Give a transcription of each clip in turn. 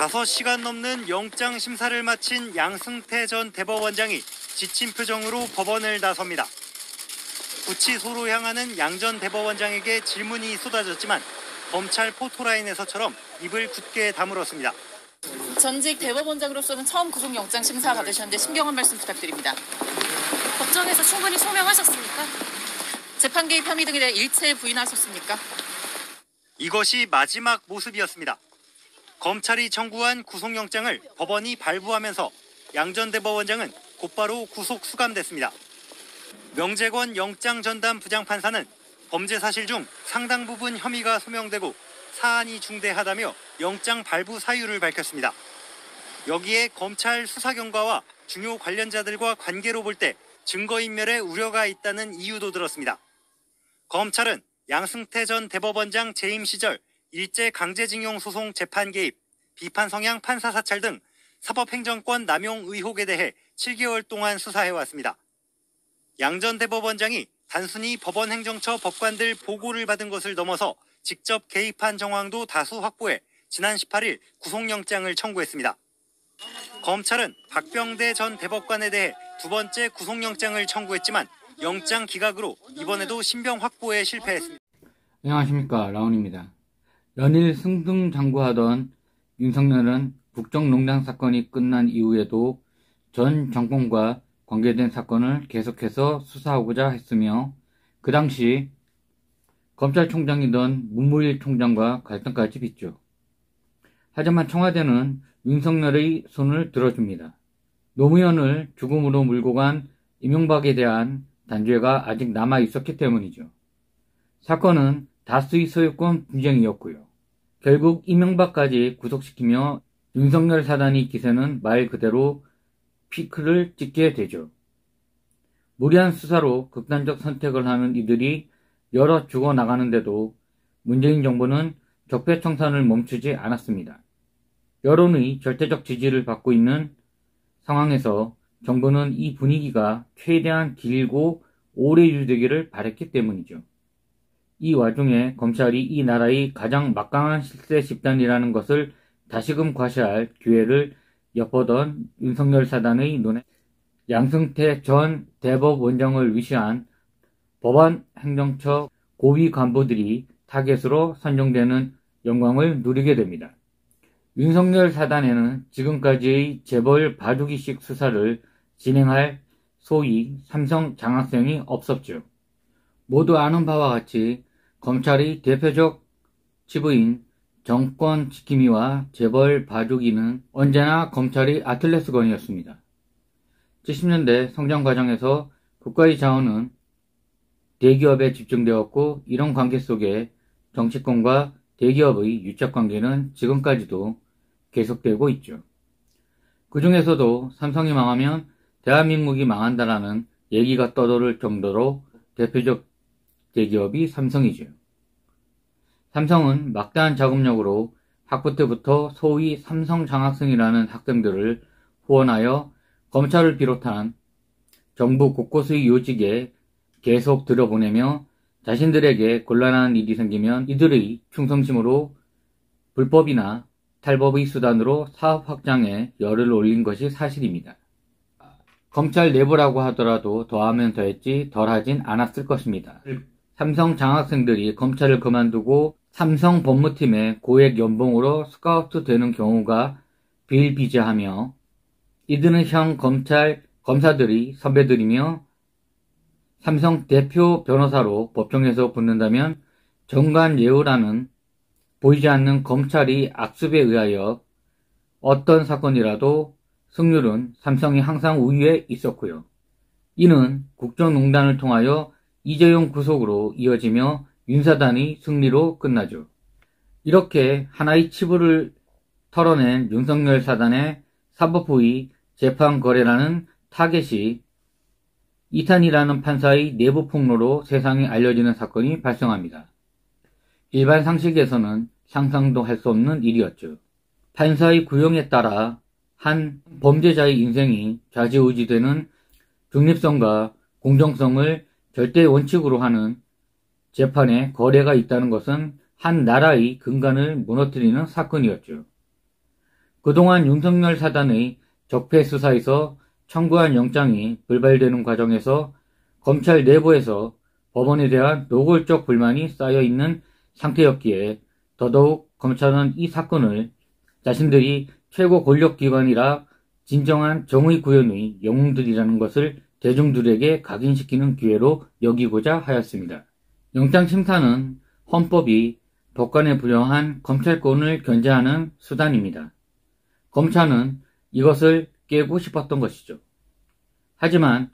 5시간 넘는 영장 심사를 마친 양승태 전 대법원장이 지친 표정으로 법원을 나섭니다. 구치소로 향하는 양 전 대법원장에게 질문이 쏟아졌지만 검찰 포토라인에서처럼 입을 굳게 다물었습니다. 전직 대법원장으로서는 처음 구속영장 심사 받으셨는데 심경한 말씀 부탁드립니다. 법정에서 충분히 소명하셨습니까? 재판 개입 혐의 등에 대해 일체 부인하셨습니까? 이것이 마지막 모습이었습니다. 검찰이 청구한 구속영장을 법원이 발부하면서 양 전 대법원장은 곧바로 구속 수감됐습니다. 명재권 영장전담 부장판사는 범죄 사실 중 상당 부분 혐의가 소명되고 사안이 중대하다며 영장 발부 사유를 밝혔습니다. 여기에 검찰 수사 경과와 중요 관련자들과 관계로 볼 때 증거인멸의 우려가 있다는 이유도 들었습니다. 검찰은 양승태 전 대법원장 재임 시절 일제 강제징용 소송 재판 개입, 비판 성향 판사 사찰 등 사법행정권 남용 의혹에 대해 7개월 동안 수사해왔습니다. 양 전 대법원장이 단순히 법원 행정처 법관들 보고를 받은 것을 넘어서 직접 개입한 정황도 다수 확보해 지난 18일 구속영장을 청구했습니다. 검찰은 박병대 전 대법관에 대해 두 번째 구속영장을 청구했지만 영장 기각으로 이번에도 신병 확보에 실패했습니다. 안녕하십니까, 라온입니다. 연일 승승장구하던 윤석열은 국정농단 사건이 끝난 이후에도 전 정권과 관계된 사건을 계속해서 수사하고자 했으며 그 당시 검찰총장이던 문무일 총장과 갈등까지 빚죠. 하지만 청와대는 윤석열의 손을 들어줍니다. 노무현을 죽음으로 몰고 간 이명박에 대한 단죄가 아직 남아 있었기 때문이죠. 사건은 다수의 소유권 분쟁이었고요. 결국 이명박까지 구속시키며 윤석열 사단의 기세는 말 그대로 피크를 찍게 되죠. 무리한 수사로 극단적 선택을 하는 이들이 여러 죽어나가는데도 문재인 정부는 적폐청산을 멈추지 않았습니다. 여론의 절대적 지지를 받고 있는 상황에서 정부는 이 분위기가 최대한 길고 오래 유지되기를 바랬기 때문이죠. 이 와중에 검찰이 이 나라의 가장 막강한 실세 집단이라는 것을 다시금 과시할 기회를 엿보던 윤석열 사단의 눈에 양승태 전 대법원장을 위시한 법원 행정처 고위 간부들이 타겟으로 선정되는 영광을 누리게 됩니다. 윤석열 사단에는 지금까지의 재벌 바둑이식 수사를 진행할 소위 삼성 장학생이 없었죠. 모두 아는 바와 같이 검찰의 대표적 치부인 정권 지킴이와 재벌 봐주기는 언제나 검찰의 아킬레스건이었습니다. 70년대 성장 과정에서 국가의 자원은 대기업에 집중되었고 이런 관계 속에 정치권과 대기업의 유착관계는 지금까지도 계속되고 있죠. 그 중에서도 삼성이 망하면 대한민국이 망한다라는 얘기가 떠도를 정도로 대표적 대기업이 삼성이죠. 삼성은 막대한 자금력으로 학부 때부터 소위 삼성 장학생이라는 학생들을 후원하여 검찰을 비롯한 정부 곳곳의 요직에 계속 들여보내며 자신들에게 곤란한 일이 생기면 이들의 충성심으로 불법이나 탈법의 수단으로 사업 확장에 열을 올린 것이 사실입니다. 검찰 내부라고 하더라도 더하면 더했지 덜하진 않았을 것입니다. 삼성 장학생들이 검찰을 그만두고 삼성 법무팀의 고액 연봉으로 스카우트 되는 경우가 비일비재하며 이들은 형 검찰 검사들이 선배들이며 삼성 대표 변호사로 법정에서 붙는다면 정관예우라는 보이지 않는 검찰이 악습에 의하여 어떤 사건이라도 승률은 삼성이 항상 우위에 있었고요. 이는 국정농단을 통하여 이재용 구속으로 이어지며 윤사단의 승리로 끝나죠. 이렇게 하나의 치부를 털어낸 윤석열 사단의 사법부의 재판거래라는 타겟이 이탄이라는 판사의 내부 폭로로 세상에 알려지는 사건이 발생합니다. 일반 상식에서는 상상도 할 수 없는 일이었죠. 판사의 구형에 따라 한 범죄자의 인생이 좌지우지되는 중립성과 공정성을 절대 원칙으로 하는 재판에 거래가 있다는 것은 한 나라의 근간을 무너뜨리는 사건이었죠. 그동안 윤석열 사단의 적폐 수사에서 청구한 영장이 불발되는 과정에서 검찰 내부에서 법원에 대한 노골적 불만이 쌓여 있는 상태였기에 더더욱 검찰은 이 사건을 자신들이 최고 권력기관이라 진정한 정의 구현의 영웅들이라는 것을 대중들에게 각인시키는 기회로 여기고자 하였습니다. 영장심사는 헌법이 법관에 부여한 검찰권을 견제하는 수단입니다. 검찰은 이것을 깨고 싶었던 것이죠. 하지만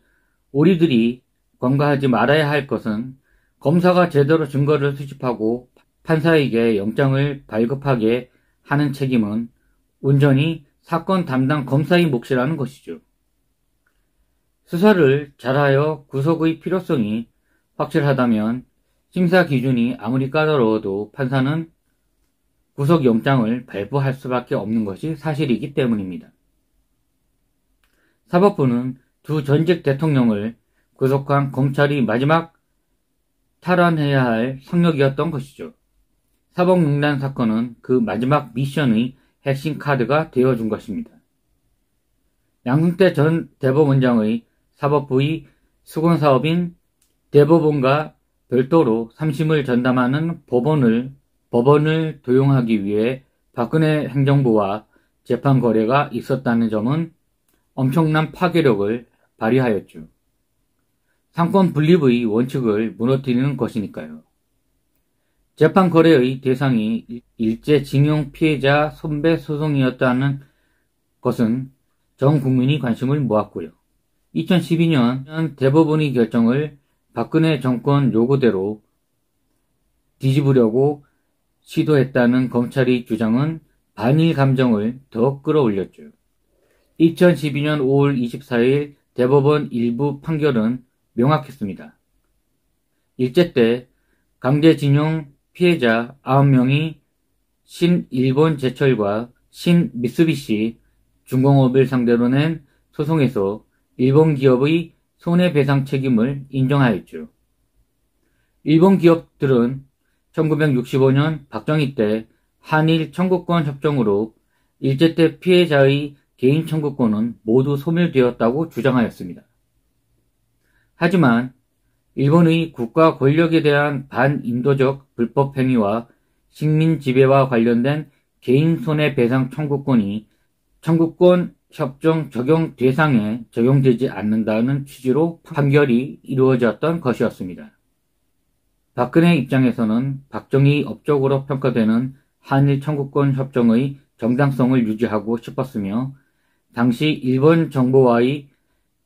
우리들이 관가하지 말아야 할 것은 검사가 제대로 증거를 수집하고 판사에게 영장을 발급하게 하는 책임은 온전히 사건 담당 검사의 몫이라는 것이죠. 수사를 잘하여 구속의 필요성이 확실하다면 심사 기준이 아무리 까다로워도 판사는 구속영장을 발부할 수밖에 없는 것이 사실이기 때문입니다. 사법부는 두 전직 대통령을 구속한 검찰이 마지막 탈환해야 할 성역이었던 것이죠. 사법농단 사건은 그 마지막 미션의 핵심 카드가 되어준 것입니다. 양승태 전 대법원장의 사법부의 수건사업인 대법원과 별도로 3심을 전담하는 법원을 도용하기 위해 박근혜 행정부와 재판 거래가 있었다는 점은 엄청난 파괴력을 발휘하였죠. 상권 분립의 원칙을 무너뜨리는 것이니까요. 재판 거래의 대상이 일제 징용 피해자 손배 소송이었다는 것은 전 국민이 관심을 모았고요. 2012년 대법원의 결정을 박근혜 정권 요구대로 뒤집으려고 시도했다는 검찰의 주장은 반일 감정을 더 끌어올렸죠. 2012년 5월 24일 대법원 일부 판결은 명확했습니다. 일제 때 강제징용 피해자 9명이 신일본제철과 신미쓰비시 중공업을 상대로 낸 소송에서 일본 기업의 손해배상 책임을 인정하였죠. 일본 기업들은 1965년 박정희 때 한일 청구권 협정으로 일제 때 피해자의 개인 청구권은 모두 소멸되었다고 주장하였습니다. 하지만 일본의 국가 권력에 대한 반인도적 불법 행위와 식민 지배와 관련된 개인 손해배상 청구권이 청구권 협정 적용 대상에 적용되지 않는다는 취지로 판결이 이루어졌던 것이었습니다. 박근혜 입장에서는 박정희 업적으로 평가되는 한일 청구권 협정의 정당성을 유지하고 싶었으며 당시 일본 정부와의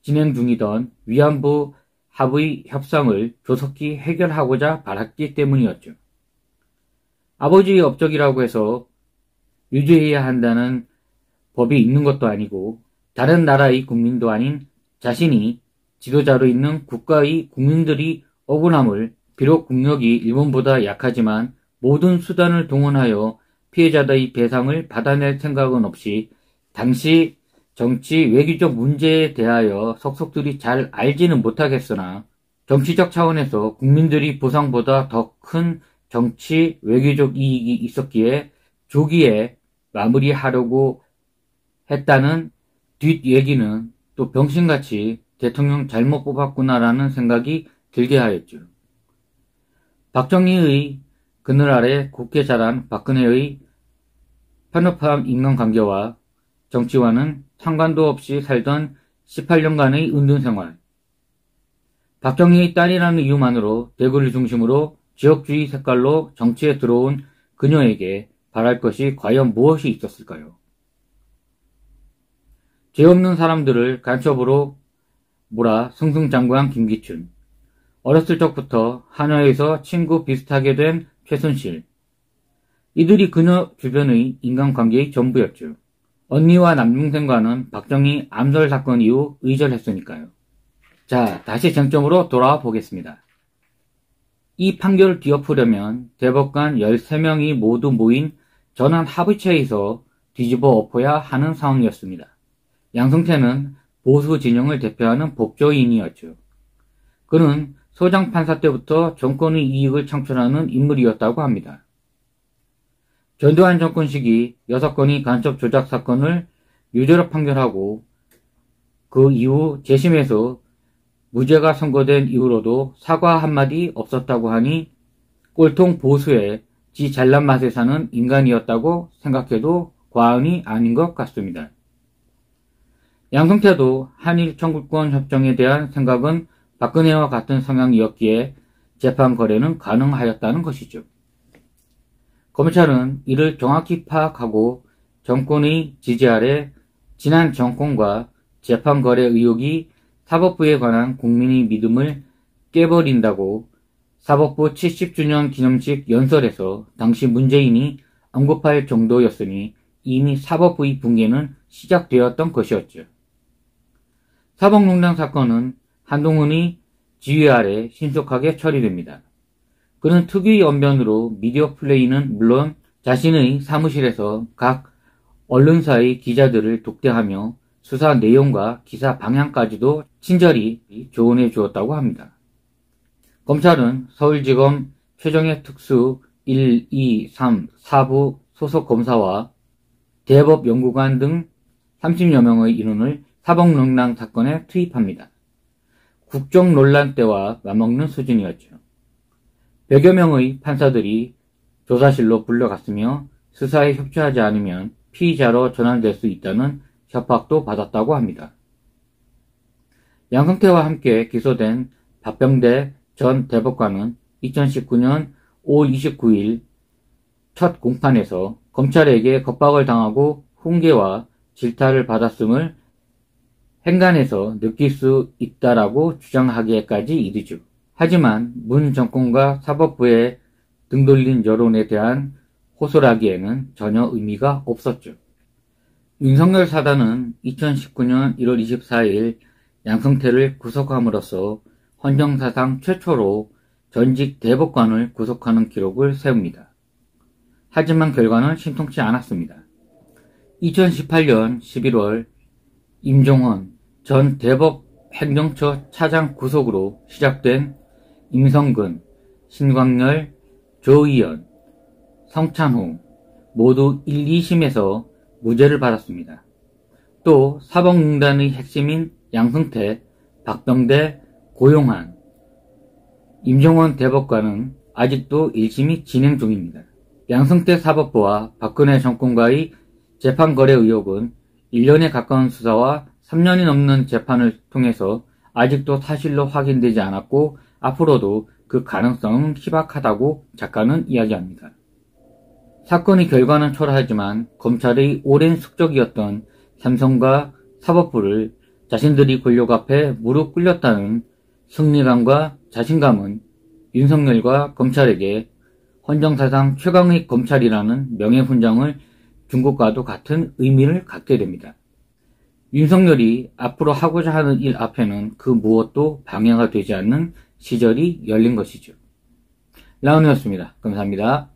진행 중이던 위안부 합의 협상을 조속히 해결하고자 바랐기 때문이었죠. 아버지의 업적이라고 해서 유지해야 한다는 법이 있는 것도 아니고 다른 나라의 국민도 아닌 자신이 지도자로 있는 국가의 국민들이 억울함을 비록 국력이 일본보다 약하지만 모든 수단을 동원하여 피해자들의 배상을 받아낼 생각은 없이 당시 정치 외교적 문제에 대하여 속속들이 잘 알지는 못하겠으나 정치적 차원에서 국민들이 보상보다 더 큰 정치 외교적 이익이 있었기에 조기에 마무리하려고 했다는 뒷얘기는 또 병신같이 대통령 잘못 뽑았구나라는 생각이 들게 하였죠. 박정희의 그늘 아래 곱게 자란 박근혜의 편협한 인간관계와 정치와는 상관도 없이 살던 18년간의 은둔생활. 박정희의 딸이라는 이유만으로 대구를 중심으로 지역주의 색깔로 정치에 들어온 그녀에게 바랄 것이 과연 무엇이 있었을까요? 죄 없는 사람들을 간첩으로 몰아 승승장구한 김기춘. 어렸을 적부터 한화에서 친구 비슷하게 된 최순실. 이들이 그녀 주변의 인간관계의 전부였죠. 언니와 남동생과는 박정희 암살 사건 이후 의절했으니까요. 자, 다시 쟁점으로 돌아와 보겠습니다. 이 판결을 뒤엎으려면 대법관 13명이 모두 모인 전원 합의체에서 뒤집어 엎어야 하는 상황이었습니다. 양승태는 보수 진영을 대표하는 법조인이었죠. 그는 소장 판사 때부터 정권의 이익을 창출하는 인물이었다고 합니다. 전두환 정권 시기 6건의 간첩 조작 사건을 유죄로 판결하고 그 이후 재심에서 무죄가 선고된 이후로도 사과 한마디 없었다고 하니 꼴통 보수의 지 잘난 맛에 사는 인간이었다고 생각해도 과언이 아닌 것 같습니다. 양승태도 한일 청구권 협정에 대한 생각은 박근혜와 같은 성향이었기에 재판 거래는 가능하였다는 것이죠. 검찰은 이를 정확히 파악하고 정권의 지지 아래 지난 정권과 재판 거래 의혹이 사법부에 관한 국민의 믿음을 깨버린다고 사법부 70주년 기념식 연설에서 당시 문재인이 언급할 정도였으니 이미 사법부의 붕괴는 시작되었던 것이었죠. 사법농단 사건은 한동훈의 지휘 아래 신속하게 처리됩니다. 그는 특유의 언변으로 미디어 플레이는 물론 자신의 사무실에서 각 언론사의 기자들을 독대하며 수사 내용과 기사 방향까지도 친절히 조언해 주었다고 합니다. 검찰은 서울지검 최정예 특수 1, 2, 3, 4부 소속 검사와 대법연구관 등 30여 명의 인원을 사법농단 사건에 투입합니다. 국정 논란 때와 맞먹는 수준이었죠. 100여 명의 판사들이 조사실로 불려갔으며 수사에 협조하지 않으면 피의자로 전환될 수 있다는 협박도 받았다고 합니다. 양승태와 함께 기소된 박병대 전 대법관은 2019년 5월 29일 첫 공판에서 검찰에게 겁박을 당하고 훈계와 질타를 받았음을 행간에서 느낄 수 있다라고 주장하기에까지 이르죠. 하지만 문 정권과 사법부에 등 돌린 여론에 대한 호소라기에는 전혀 의미가 없었죠. 윤석열 사단은 2019년 1월 24일 양승태를 구속함으로써 헌정사상 최초로 전직 대법관을 구속하는 기록을 세웁니다. 하지만 결과는 신통치 않았습니다. 2018년 11월 임종헌 전 대법행정처 차장 구속으로 시작된 임성근, 신광열, 조의연, 성찬호 모두 1, 2심에서 무죄를 받았습니다. 또 사법농단의 핵심인 양승태, 박병대, 고용한, 임종헌 대법관은 아직도 1심이 진행 중입니다. 양승태 사법부와 박근혜 정권과의 재판 거래 의혹은 1년에 가까운 수사와 3년이 넘는 재판을 통해서 아직도 사실로 확인되지 않았고 앞으로도 그 가능성은 희박하다고 작가는 이야기합니다. 사건의 결과는 초라하지만 검찰의 오랜 숙적이었던 삼성과 사법부를 자신들이 권력 앞에 무릎 꿇렸다는 승리감과 자신감은 윤석열과 검찰에게 헌정사상 최강의 검찰이라는 명예훈장을 준 것과도 같은 의미를 갖게 됩니다. 윤석열이 앞으로 하고자 하는 일 앞에는 그 무엇도 방해가 되지 않는 시절이 열린 것이죠. 라운이었습니다. 감사합니다.